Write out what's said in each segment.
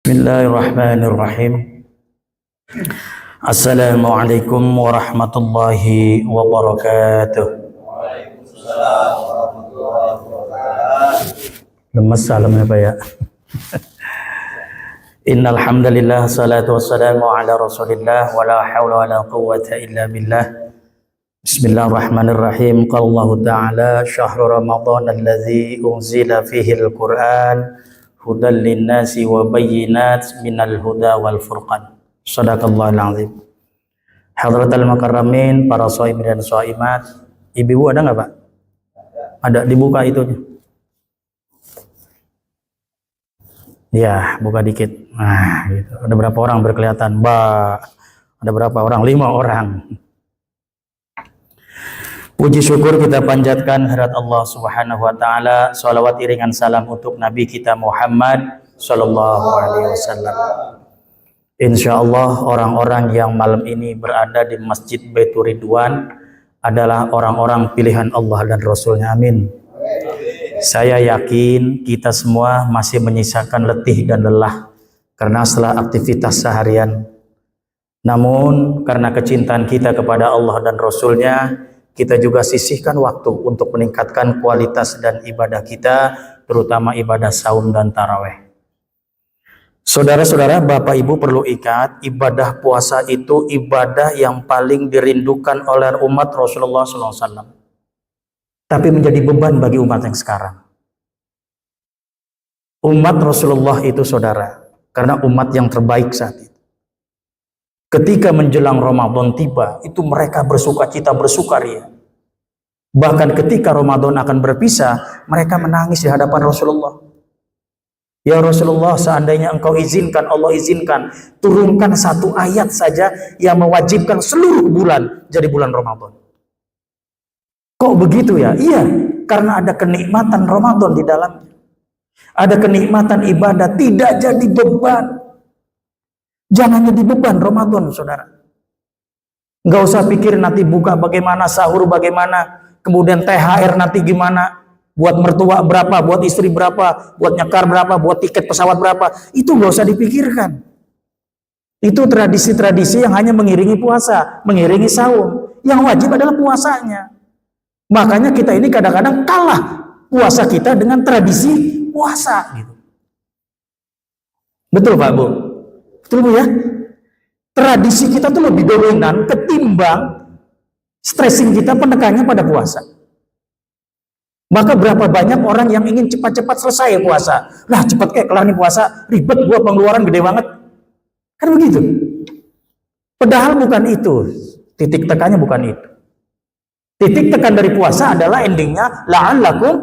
Bismillahirrahmanirrahim. Assalamualaikum warahmatullahi wabarakatuh. Lemes salamnya Pak ya. Innal hamdalillah salatu wassalamu ala Rasulillah wala haula wala quwwata illa billah. Bismillahirrahmanirrahim. Qala Allah Ta'ala syahrul Ramadan alladzi unzila fihi al-Qur'an hudan linnasi wa bayyinat minal huda wal furqan. Shadaqallahul azim. Hadratal mukarramin, para shaimin dan shaimat. Ibu ada nggak Pak? Ada, dibuka itu. Ya, buka dikit. Nah, gitu. Ada berapa orang berkelihatan? Ada berapa orang? 5 orang. Puji syukur kita panjatkan hadirat Allah Subhanahu wa taala, shalawat iringan salam untuk Nabi kita Muhammad sallallahu alaihi wasallam. Insyaallah orang-orang yang malam ini berada di Masjid Baitur Ridwan adalah orang-orang pilihan Allah dan Rasulnya. Amin. Saya yakin kita semua masih menyisakan letih dan lelah karena setelah aktivitas seharian. Namun karena kecintaan kita kepada Allah dan Rasulnya, kita juga sisihkan waktu untuk meningkatkan kualitas dan ibadah kita, terutama ibadah saum dan taraweh. Saudara-saudara, Bapak Ibu perlu ikat, ibadah puasa itu ibadah yang paling dirindukan oleh umat Rasulullah SAW. Tapi menjadi beban bagi umat yang sekarang. Umat Rasulullah itu saudara, karena umat yang terbaik saat itu. Ketika menjelang Ramadan tiba, itu mereka bersukacita, bersukaria. Bahkan ketika Ramadan akan berpisah, mereka menangis di hadapan Rasulullah. Ya Rasulullah, seandainya engkau izinkan, Allah izinkan, turunkan 1 ayat saja yang mewajibkan seluruh bulan jadi bulan Ramadan. Kok begitu ya? Iya, karena ada kenikmatan Ramadan di dalamnya. Ada kenikmatan ibadah, tidak jadi beban. Jangan jadi beban Ramadan, saudara. Nggak usah pikir nanti buka bagaimana, sahur bagaimana, kemudian THR nanti gimana, buat mertua berapa, buat istri berapa, buat nyekar berapa, buat tiket pesawat berapa. Itu nggak usah dipikirkan. Itu tradisi-tradisi yang hanya mengiringi puasa, mengiringi saum. Yang wajib adalah puasanya. Makanya kita ini kadang-kadang kalah puasa kita dengan tradisi puasa. Gitu. Betul Pak Bu? Betul Bu ya? Tradisi kita tuh lebih dominan ketimbang stressing kita penekannya pada puasa. Maka berapa banyak orang yang ingin cepat-cepat selesai puasa. Lah cepat kayak kelar nih puasa, ribet gua pengeluaran gede banget. Kan begitu. Padahal bukan itu. Titik tekannya bukan itu. Titik tekan dari puasa adalah endingnya la'allakum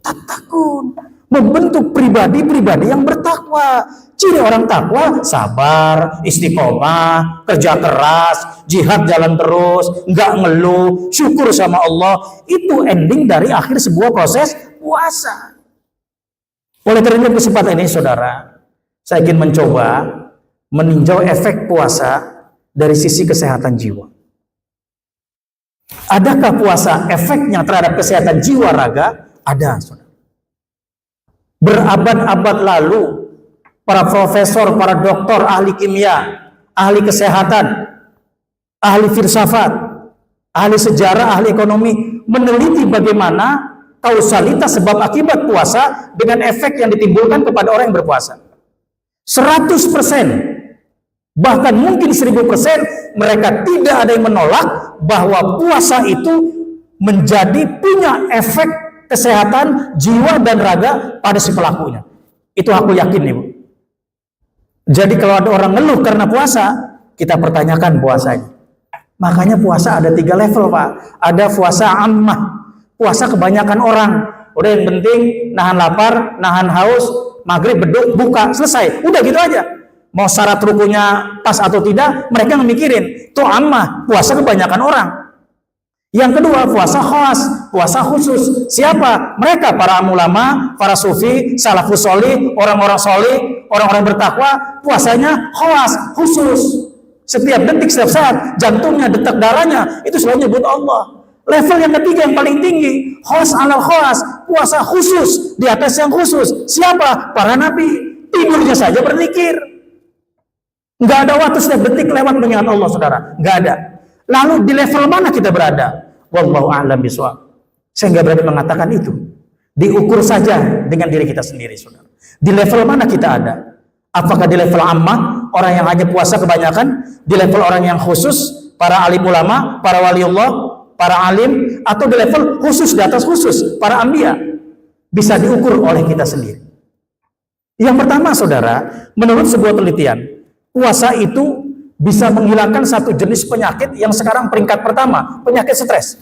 tattaqun. Membentuk pribadi-pribadi yang bertakwa. Ciri orang takwa, sabar, istiqomah, kerja keras, jihad jalan terus, nggak ngeluh, syukur sama Allah. Itu ending dari akhir sebuah proses puasa. Oleh karena kesempatan ini saudara, saya ingin mencoba meninjau efek puasa dari sisi kesehatan jiwa. Adakah puasa efeknya terhadap kesehatan jiwa raga? Ada, saudara. Berabad-abad lalu, para profesor, para doktor, ahli kimia, ahli kesehatan, ahli filsafat, ahli sejarah, ahli ekonomi meneliti bagaimana kausalitas sebab akibat puasa dengan efek yang ditimbulkan kepada orang yang berpuasa. 100%, bahkan mungkin 1000% mereka tidak ada yang menolak bahwa puasa itu menjadi punya efek kesehatan jiwa dan raga pada si pelakunya. Itu aku yakin nih Bu. Jadi kalau ada orang ngeluh karena puasa, kita pertanyakan puasanya. Makanya puasa ada 3 level Pak. Ada puasa ammah, puasa kebanyakan orang. Udah yang penting nahan lapar, nahan haus, maghrib beduk, buka, selesai. Udah gitu aja. Mau syarat rukunya pas atau tidak, mereka ngemikirin. Itu ammah, puasa kebanyakan orang. Yang kedua, puasa khas, puasa khusus. Siapa? Mereka para ulama, para sufi, salafus sholih, orang-orang sholih, orang-orang bertakwa, puasanya khas, khusus. Setiap detik, setiap saat, jantungnya, detak darahnya, itu selalu nyebut Allah. Level yang ketiga yang paling tinggi, khas alal khas, puasa khusus, di atas yang khusus. Siapa? Para nabi. Tidurnya saja berzikir. Nggak ada waktu setiap detik lewat mengingat Allah, saudara. Nggak ada. Lalu di level mana kita berada? Wallahu a'lam bishawab. Saya nggak berani mengatakan itu. Diukur saja dengan diri kita sendiri, saudara. Di level mana kita ada? Apakah di level ammah, orang yang hanya puasa kebanyakan? Di level orang yang khusus, para alim ulama, para waliullah, para alim, atau di level khusus, di atas khusus, para anbiya? Bisa diukur oleh kita sendiri. Yang pertama, saudara, menurut sebuah penelitian, puasa itu bisa menghilangkan satu jenis penyakit yang sekarang peringkat pertama, penyakit stres.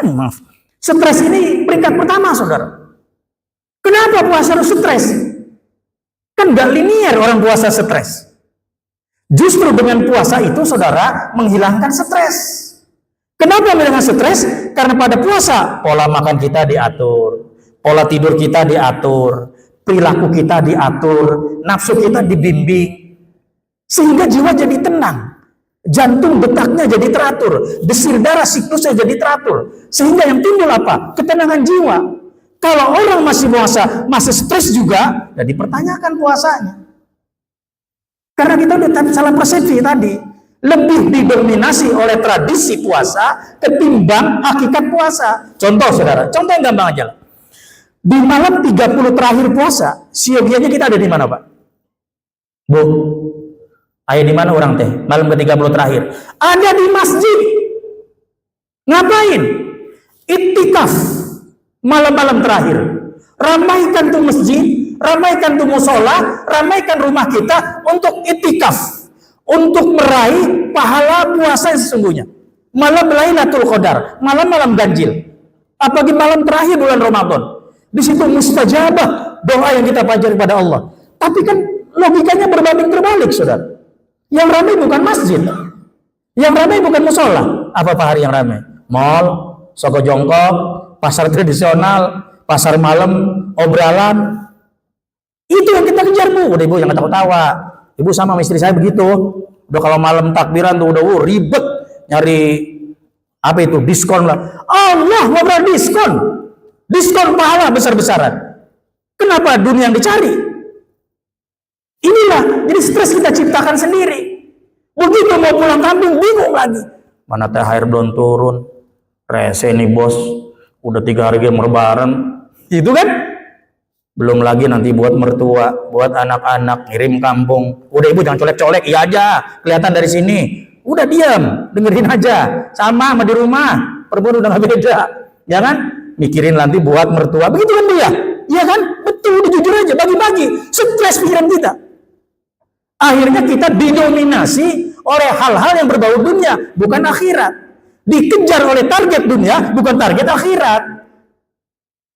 Maaf. Stres ini peringkat pertama, saudara. Kenapa puasa harus stres? Kan gak linear orang puasa stres. Justru dengan puasa itu, saudara, menghilangkan stres. Kenapa menghilangkan stres? Karena pada puasa, pola makan kita diatur, pola tidur kita diatur, perilaku kita diatur, nafsu kita dibimbing, sehingga jiwa jadi tenang, jantung detaknya jadi teratur, desir darah siklusnya jadi teratur, sehingga yang timbul apa? Ketenangan jiwa. Kalau orang masih puasa, masih stres juga, ya dipertanyakan puasanya. Karena kita udah salah persepsi tadi, lebih didominasi oleh tradisi puasa ketimbang hakikat puasa. Contoh, saudara, contoh yang gampang aja lah. Di malam 30 terakhir puasa, siogianya kita ada di mana, Pak? Bu, ayo di mana orang teh? Malam ke-30 terakhir. Ada di masjid. Ngapain? Iktikaf. Malam-malam terakhir. Ramaikan tuh masjid, ramaikan tuh musola, ramaikan rumah kita untuk iktikaf. Untuk meraih pahala puasa yang sesungguhnya. Malam Lailatul Qadar, malam-malam ganjil. Apalagi malam terakhir bulan Ramadan. Di situ mustajabah doa yang kita panjatkan kepada Allah. Tapi kan logikanya berbanding terbalik, saudara. Yang ramai bukan masjid, yang ramai bukan musola. Apa Pak hari yang ramai? Mall, Soko Jongkok, pasar tradisional, pasar malam, obralan. Itu yang kita kejar, Bu. Udah, Ibu, jangan tawa-tawa. Ibu sama istri saya begitu. Udah kalau malam takbiran tuh udah ribet nyari apa itu diskon lah. Allah mau diskon. Diskon pahala besar-besaran. Kenapa dunia yang dicari? Inilah, jadi stres kita ciptakan sendiri. Begitu mau pulang kampung, bingung lagi. Mana THR belum turun. Rese nih bos. Udah 3 hari lebaran. Itu kan? Belum lagi nanti buat mertua, buat anak-anak, ngirim kampung. Udah Ibu jangan colek-colek, iya aja. Kelihatan dari sini. Udah diam, dengerin aja. Sama di rumah. Perempuan udah gak beda. Ya kan? Mikirin nanti buat mertua, begitu kan Bu ya? Iya kan? Betul, udah jujur aja, bagi-bagi. Stres pikiran kita. Akhirnya kita didominasi oleh hal-hal yang berbau dunia, bukan akhirat. Dikejar oleh target dunia, bukan target akhirat.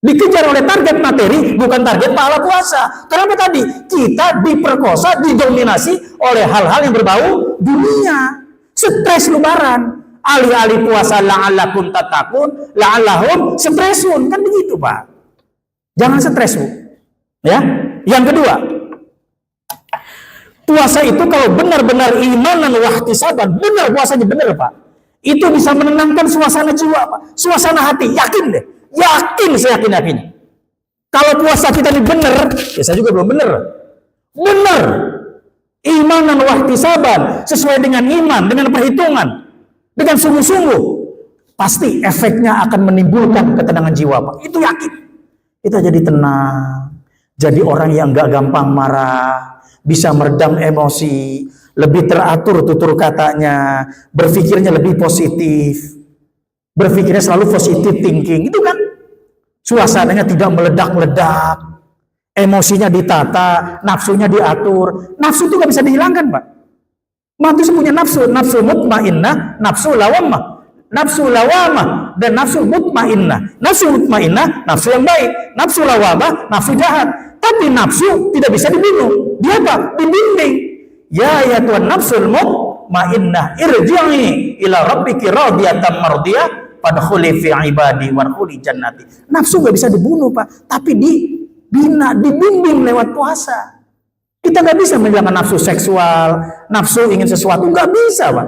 Dikejar oleh target materi, bukan target pahala puasa. Kenapa tadi? Kita diperkosa, didominasi oleh hal-hal yang berbau dunia. Stres lebaran. Alih-alih puasa la'allakum tattaqun, la'allahum stresun. Kan begitu, Pak. Jangan stres, Bu. Ya. Yang kedua, puasa itu kalau benar-benar imanan wahtisaban, benar puasanya benar, Pak. Itu bisa menenangkan suasana jiwa, Pak. Suasana hati, yakin deh. Yakin, saya yakin. Kalau puasa kita ini benar, ya saya juga belum benar. Benar. Imanan wahtisaban, sesuai dengan iman, dengan perhitungan. Dengan sungguh-sungguh, pasti efeknya akan menimbulkan ketenangan jiwa, Pak. Itu yakin. Kita jadi tenang, jadi orang yang gak gampang marah, bisa meredam emosi, lebih teratur tutur katanya, berpikirnya lebih positif, berpikirnya selalu positive thinking. Itu kan suasananya tidak meledak-meledak, emosinya ditata, nafsunya diatur. Nafsu itu gak bisa dihilangkan, Pak. Manusia punya nafsu, nafsu mutmainnah, nafsu lawamah, nafsu lawamah, dan nafsu mutmainnah. Nafsu mutmainnah, nafsu yang baik. Nafsu lawamah, nafsu jahat. Tapi nafsu tidak bisa dibunuh. Dia apa? Dibimbing. Ya Tuhan nafsul mutmainnah, irji'i ila rabbiki radiyatan mardiyah, fadkhuli fi ibadi warkhuli jannati. Nafsu gak bisa dibunuh, Pak. Tapi dibina, dibimbing lewat puasa. Kita nggak bisa menjalankan nafsu seksual, nafsu ingin sesuatu, nggak bisa, Pak.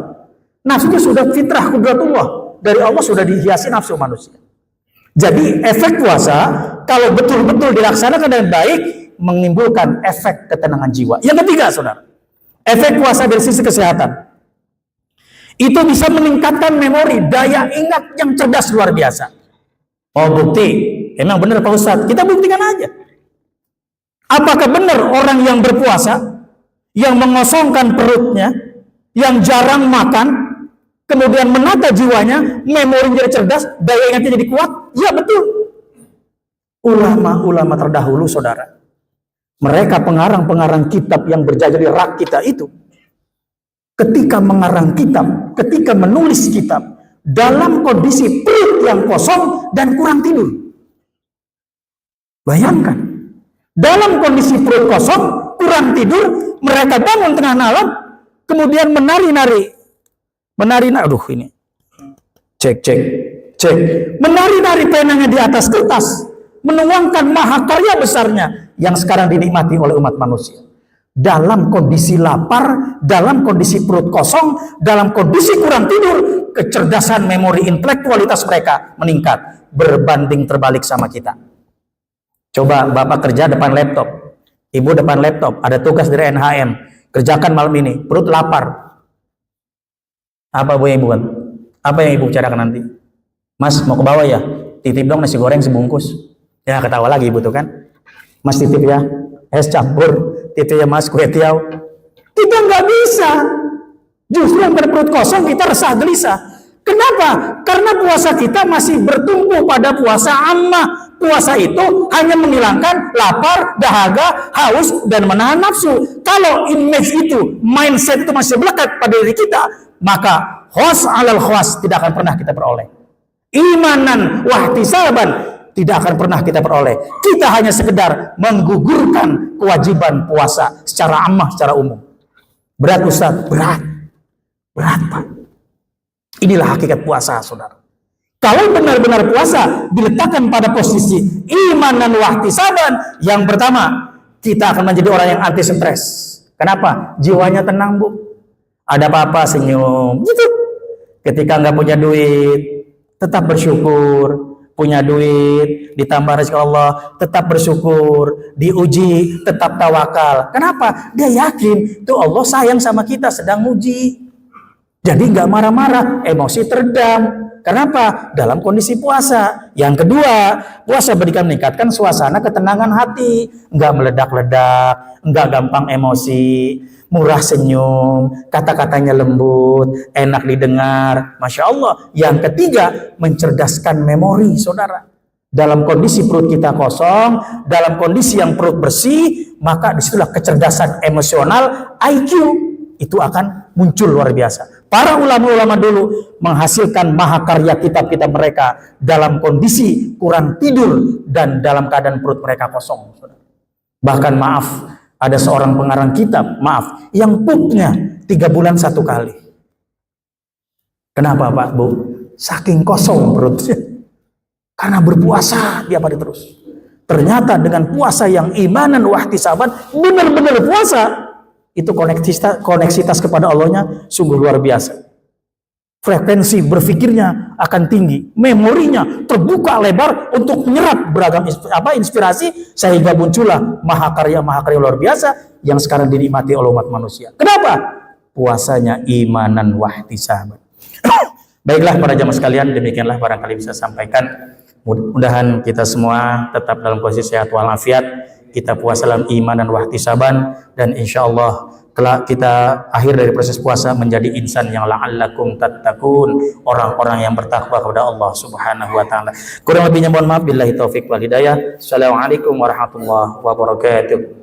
Nafsu itu sudah fitrah kudratullah. Dari Allah sudah dihiasi nafsu manusia. Jadi efek puasa, kalau betul-betul dilaksanakan dengan baik, menimbulkan efek ketenangan jiwa. Yang ketiga, saudara, efek puasa dari sisi kesehatan. Itu bisa meningkatkan memori, daya ingat yang cerdas luar biasa. Oh, bukti. Emang benar Pak Ustadz? Kita buktikan aja. Apakah benar orang yang berpuasa, yang mengosongkan perutnya, yang jarang makan, kemudian menata jiwanya, memori jadi cerdas, daya ingatnya jadi kuat? Ya, betul. Ulama-ulama terdahulu, saudara, mereka pengarang-pengarang kitab yang berjajah di rak kita itu, ketika mengarang kitab, ketika menulis kitab, dalam kondisi perut yang kosong dan kurang tidur. Bayangkan, dalam kondisi perut kosong, kurang tidur, mereka bangun tengah malam, kemudian menari-nari, aduh ini, cek, menari-nari penanya di atas kertas, menuangkan mahakarya besarnya yang sekarang dinikmati oleh umat manusia. Dalam kondisi lapar, dalam kondisi perut kosong, dalam kondisi kurang tidur, kecerdasan memori intelektualitas mereka meningkat berbanding terbalik sama kita. Coba Bapak kerja depan laptop, Ibu depan laptop, ada tugas dari NHM, kerjakan malam ini, perut lapar. Apa Bu yang Ibu kan? Apa yang Ibu bicarakan nanti? Mas mau ke bawah ya? Titip dong nasi goreng sebungkus. Ya ketawa lagi Ibu tuh kan? Mas titip ya, es campur. Itu ya Mas, kue tiaw. Kita nggak bisa. Justru yang perut kosong kita resah gelisah. Kenapa? Karena puasa kita masih bertumpu pada puasa ammah. Puasa itu hanya menghilangkan lapar, dahaga, haus, dan menahan nafsu. Kalau image itu, mindset itu masih melekat pada diri kita, maka khos alal khos tidak akan pernah kita peroleh. Imanan wahtisaban tidak akan pernah kita peroleh. Kita hanya sekedar menggugurkan kewajiban puasa secara ammah, secara umum. Berat Ustaz? Berat Pak. Inilah hakikat puasa, saudara. Kalau benar-benar puasa diletakkan pada posisi iman dan wahtisaban, yang pertama, kita akan menjadi orang yang anti stres. Kenapa? Jiwanya tenang, Bu. Ada apa-apa senyum. Gitu. Ketika nggak punya duit, tetap bersyukur. Punya duit, ditambah rezeki Allah, tetap bersyukur. Diuji, tetap tawakal. Kenapa? Dia yakin tuh Allah sayang sama kita, sedang uji. Jadi nggak marah-marah, emosi teredam. Kenapa? Dalam kondisi puasa. Yang kedua, puasa berikan meningkatkan suasana ketenangan hati, nggak meledak-ledak, nggak gampang emosi, murah senyum, kata-katanya lembut, enak didengar, masya Allah. Yang ketiga, mencerdaskan memori, saudara. Dalam kondisi perut kita kosong, dalam kondisi yang perut bersih, maka disitulah kecerdasan emosional IQ itu akan muncul luar biasa. Para ulama-ulama dulu menghasilkan mahakarya kitab-kitab mereka dalam kondisi kurang tidur dan dalam keadaan perut mereka kosong. Bahkan maaf, ada seorang pengarang kitab, yang pupnya 3 bulan 1 kali. Kenapa Pak, Bu? Saking kosong perutnya. Karena berpuasa dia pada terus. Ternyata dengan puasa yang imanan wahtisaban, benar-benar puasa, itu koneksitas kepada Allahnya sungguh luar biasa. Frekuensi berpikirnya akan tinggi, memorinya terbuka lebar untuk menyerap beragam inspirasi, sehingga muncullah mahakarya luar biasa yang sekarang dinikmati oleh umat manusia. Kenapa? Puasanya imanan wahtisaban. Baiklah para jamaah sekalian, demikianlah barangkali bisa sampaikan. Mudah-mudahan kita semua tetap dalam posisi sehat walafiat. Kita puasa dalam iman dan wahtisaban, dan insya Allah telah kita akhir dari proses puasa menjadi insan yang la'allakum tattaqun, orang-orang yang bertakwa kepada Allah Subhanahu wa taala. Kurang lebihnya mohon maaf, billahi taufik wal hidayah. Assalamualaikum warahmatullahi wabarakatuh.